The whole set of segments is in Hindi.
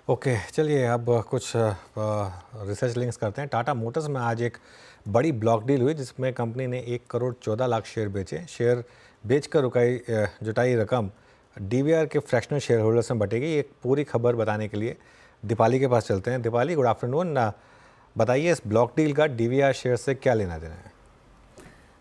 ओके, चलिए अब कुछ रिसर्च लिंक्स करते हैं। टाटा मोटर्स में आज एक बड़ी ब्लॉक डील हुई जिसमें कंपनी ने 1 करोड़ 14 लाख शेयर बेचे। शेयर बेचकर जुटाई रकम डीवीआर के फ्रैक्शनल शेयर होल्डर्स में बटेगी। एक पूरी खबर बताने के लिए दीपाली के पास चलते हैं। Deepali, good afternoon. बताइए इस ब्लॉक डील का डीवीआर शेयर से क्या लेना देना है?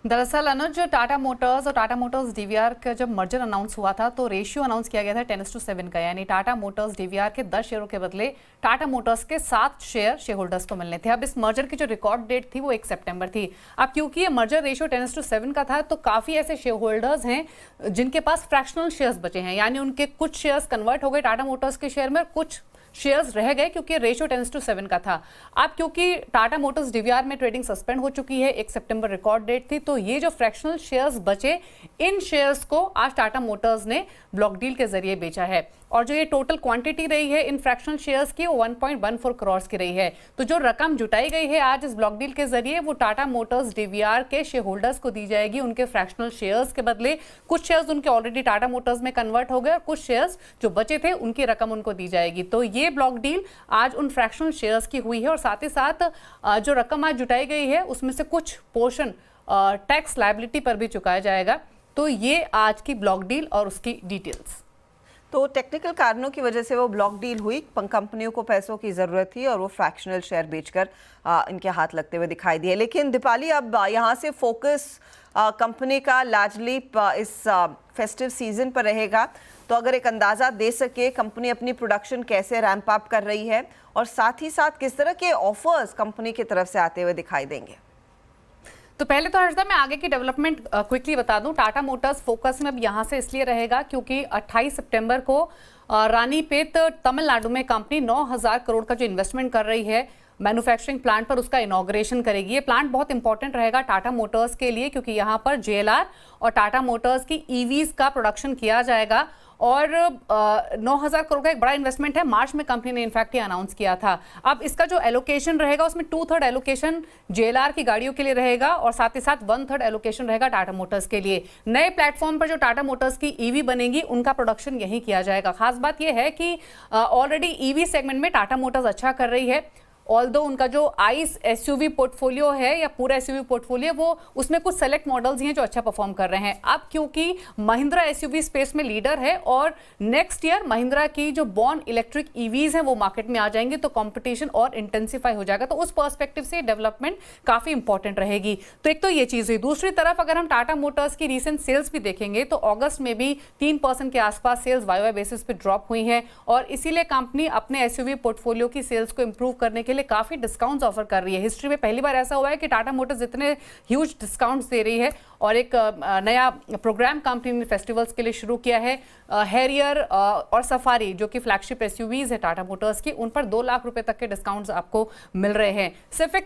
दरअसल अनुज, टाटा मोटर्स और टाटा मोटर्स डीवीआर का जब मर्जर अनाउंस हुआ था तो रेशियो अनाउंस किया गया था 10:7 का, यानी टाटा मोटर्स डीवीआर के 10 शेयरों के बदले टाटा मोटर्स के 7 शेयर होल्डर्स को मिलने थे। अब इस मर्जर की जो रिकॉर्ड डेट थी वो 1 सितंबर थी। अब क्योंकि ये मर्जर रेशियो 10:7 का था तो काफी ऐसे शेयर होल्डर्स हैं जिनके पास फ्रैक्शनल शेयर्स बचे हैं, यानी उनके कुछ शेयर्स कन्वर्ट हो गए टाटा मोटर्स के शेयर में, कुछ शेयर्स रह गए क्योंकि रेशियो 10:7 का था। अब क्योंकि टाटा मोटर्स डीवीआर में ट्रेडिंग सस्पेंड हो चुकी है, 1 सितंबर रिकॉर्ड डेट थी, तो ये जो फ्रैक्शनल शेयर्स बचे इन शेयर्स को आज टाटा मोटर्स ने ब्लॉक डील के जरिए बेचा है। और जो ये टोटल क्वांटिटी रही है इन फ्रैक्शनल शेयर्स की वो 1.14 करोड़ की रही है। तो जो रकम जुटाई गई है आज इस ब्लॉक डील के जरिए वो टाटा मोटर्स डीवीआर के शेयर होल्डर्स को दी जाएगी उनके फ्रैक्शनल शेयर्स के बदले। कुछ शेयर्स उनके ऑलरेडी टाटा मोटर्स में कन्वर्ट हो गए और कुछ शेयर्स जो बचे थे उनकी रकम उनको दी जाएगी। तो ये ब्लॉक डील आज उन फ्रैक्शनल शेयर्स की हुई है और साथ ही साथ जो रकम आज जुटाई गई है उसमें से कुछ पोर्शन टैक्स लायबिलिटी पर भी चुकाया जाएगा। तो ये आज की ब्लॉक डील और उसकी डिटेल्स। तो टेक्निकल कारणों की वजह से वो ब्लॉक डील हुई, कंपनियों को पैसों की ज़रूरत थी और वो फ्रैक्शनल शेयर बेचकर इनके हाथ लगते हुए दिखाई दिए। लेकिन दीपाली, अब यहाँ से फोकस कंपनी का लार्जली इस फेस्टिव सीजन पर रहेगा, तो अगर एक अंदाज़ा दे सके कंपनी अपनी प्रोडक्शन कैसे रैंप अप कर रही है और साथ ही साथ किस तरह के ऑफर्स कंपनी की तरफ से आते हुए दिखाई देंगे? तो पहले तो हर्षदा मैं आगे की डेवलपमेंट क्विकली बता दूं। टाटा मोटर्स फोकस में अब यहाँ से इसलिए रहेगा क्योंकि 28 सितंबर को रानीपेट तमिलनाडु में कंपनी 9,000 करोड़ का जो इन्वेस्टमेंट कर रही है मैन्युफैक्चरिंग प्लांट पर, उसका इनॉग्रेशन करेगी। ये प्लांट बहुत इंपॉर्टेंट रहेगा टाटा मोटर्स के लिए क्योंकि यहाँ पर जेएलआर और टाटा मोटर्स की ईवीज का प्रोडक्शन किया जाएगा और 9,000 करोड़ का एक बड़ा इन्वेस्टमेंट है। मार्च में कंपनी ने इनफैक्ट ये अनाउंस किया था। अब इसका जो एलोकेशन रहेगा उसमें 2/3 एलोकेशन जेएलआर की गाड़ियों के लिए रहेगा और साथ ही साथ 1/3 एलोकेशन रहेगा टाटा मोटर्स के लिए। नए प्लेटफॉर्म पर जो टाटा मोटर्स की ईवी बनेगी उनका प्रोडक्शन यहीं किया जाएगा। खास बात यह है कि ऑलरेडी ईवी सेगमेंट में टाटा मोटर्स अच्छा कर रही है। ऑल्दो उनका जो आइस एसयूवी पोर्टफोलियो है या पूरा एसयूवी पोर्टफोलियो वो उसमें कुछ सेलेक्ट मॉडल्स ही हैं जो अच्छा परफॉर्म कर रहे हैं। अब क्योंकि महिंद्रा एसयूवी स्पेस में लीडर है और नेक्स्ट ईयर महिंद्रा की जो बॉर्न इलेक्ट्रिक ईवीज हैं वो मार्केट में आ जाएंगे तो कंपटीशन और इंटेंसिफाई हो जाएगा। तो उस पर्सपेक्टिव से डेवलपमेंट काफी इंपॉर्टेंट रहेगी। तो एक तो ये चीज हुई। दूसरी तरफ अगर हम टाटा मोटर्स की रिसेंट सेल्स भी देखेंगे तो अगस्त में भी 3% के आसपास सेल्स वाई बेसिस पे ड्रॉप हुई है और इसीलिए कंपनी अपने एसयूवी पोर्टफोलियो की सेल्स को इंप्रूव करने के लिए काफी डिस्काउंट्स ऑफर कर रही है। हिस्ट्री में पहली बार ऐसा हुआ है कि टाटा मोटर्स इतने ह्यूज डिस्काउंट्स दे रही है और एक नया प्रोग्राम कंपनी ने फेस्टिवल्स के लिए शुरू किया है। हैरियर और सफारी जो कि फ्लैगशिप एसयूवीज है टाटा मोटर्स की, उन पर 2 लाख रुपए तक के डिस्काउंट्स आपको मिल रहे हैं। सिर्फ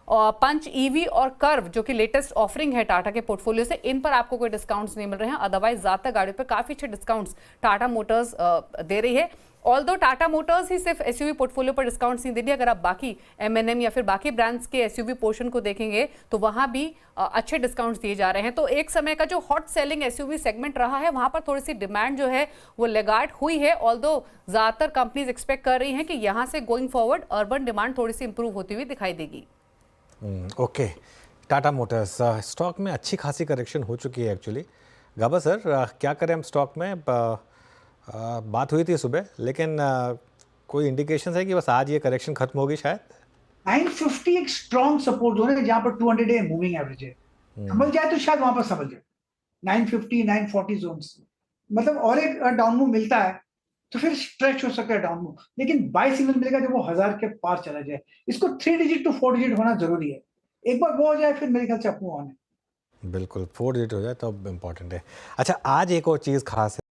पंच ईवी और कर्व जो कि लेटेस्ट ऑफरिंग है टाटा के पोर्टफोलियो से, इन पर आपको कोई डिस्काउंट्स नहीं मिल रहे हैं। अदरवाइज ज्यादातर गाड़ियों पर काफी अच्छे डिस्काउंट्स टाटा मोटर्स दे रही है। ऑल्दो टाटा मोटर्स ही सिर्फ एसयूवी पोर्टफोलियो पर डिस्काउंट्स नहीं दे रही, अगर आप बाकी एमएनएम या फिर बाकी ब्रांड्स के एसयूवी पोर्शन को देखेंगे तो वहां भी अच्छे डिस्काउंट्स दिए जा रहे हैं। तो एक समय का जो हॉट सेलिंग एसयूवी सेगमेंट रहा है वहां पर थोड़ी सी डिमांड जो है वो लेगार्ड हुई है। ऑल्दो ज्यादातर कंपनीज एक्सपेक्ट कर रही हैं कि यहां से गोइंग फॉरवर्ड अर्बन डिमांड थोड़ी सी इंप्रूव होती हुई दिखाई देगी। ओके, टाटा मोटर्स स्टॉक में अच्छी खासी करेक्शन हो चुकी है एक्चुअली। गाबा सर, क्या करें हम स्टॉक में? बात हुई थी सुबह, लेकिन कोई इंडिकेशन है कि बस आज ये करेक्शन खत्म होगी शायद? 950 एक स्ट्रॉन्ग सपोर्ट जोन है जहां पर 200 डे मूविंग एवरेज है। समझ जाए तो शायद वहां पर समझ जाए 950 940 जोन, मतलब और एक डाउन मूव मिलता है तो फिर स्ट्रेच हो सकता है डाउन मूव, लेकिन बाय सिग्नल मिलेगा जब वो 1000 के पार चला जाए। इसको 3 डिजिट टू 4 डिजिट होना जरूरी है। एक बार वो हो जाए फिर मेरे ख्याल से अपू ऑन है। बिल्कुल 4 डिजिट हो जाए तो अब इम्पोर्टेंट है। अच्छा, आज एक और चीज़ खास है।